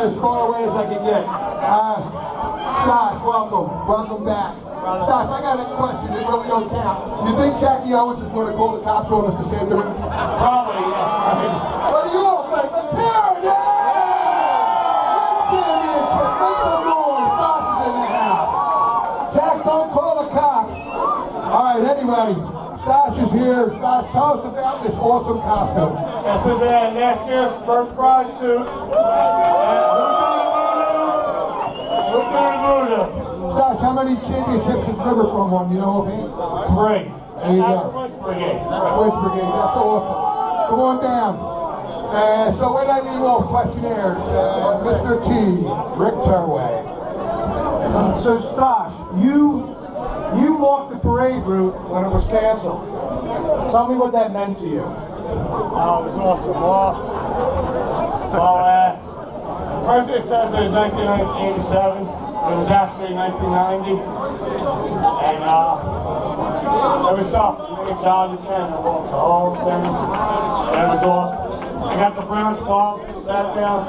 as far away as I can get. Stosh, welcome back. Stosh, I got a question. It really don't count. You think Jackie Owens is going to call the cops on us to save the ring? Probably, yeah. What do you all think? Let's hear it! Yeah! Championship, make some noise. Stosh is in the house. Jack, don't call the cops. All right, anyway, Stosh is here. Stosh, tell us about this awesome costume. This is last year's first prize suit. Stosh, how many championships has Riverfront won? You know, okay? 3. There you That's go. the Witch Brigade. Witch Brigade, that's awesome. Come on down. So where did I leave off? Questionnaires. Mr. T, Rick Turway. So Stosh, you walked the parade route when it was canceled. Tell me what that meant to you. Oh, it was awesome. Well, first it says in 1987. It was actually 1990, and it was tough. Me and John Buchanan walked the whole thing. It was awesome. I got the Browns ball, sat down,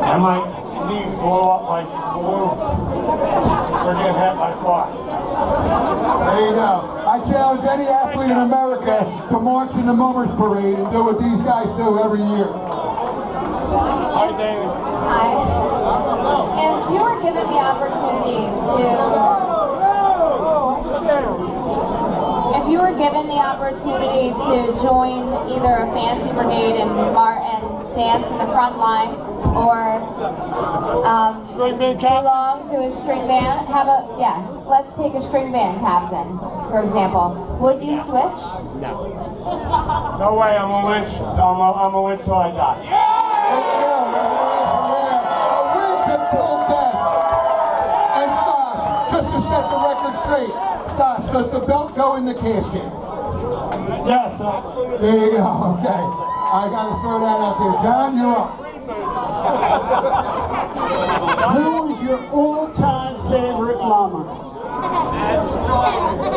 and my knees blew up like balloons for getting hit by a car. There you go. I challenge any athlete in America to march in the Mummers Parade and do what these guys do every year. Hi, David. Hi. If you were given the opportunity to join either a fancy brigade and dance in the front line, or belong to a string band, let's take a string band captain, for example. Would you switch? No. No way. I'm a witch. I'm a witch till I die. And Stosh, just to set the record straight, Stosh, does the belt go in the casket? Yes. There you go, okay. I gotta throw that out there. John, you're up. Who is your all-time favorite mama?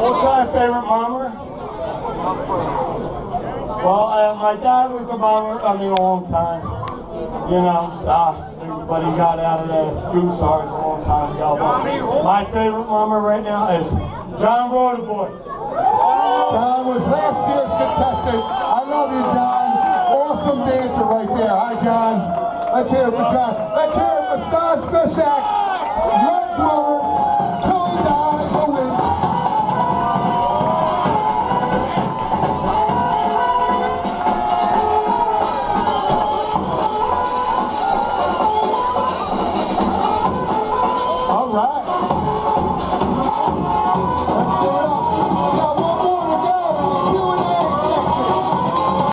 All-time favorite mommer? Well, my dad was a mommer, a long time. You know, but he got out of the Drew SARS a long time ago. But my favorite mommer right now is John Rodaboy. John was last year's contestant. I love you, John. Awesome dancer right there. Hi, John. Let's hear it for John. Let's hear it for Stan Spisak.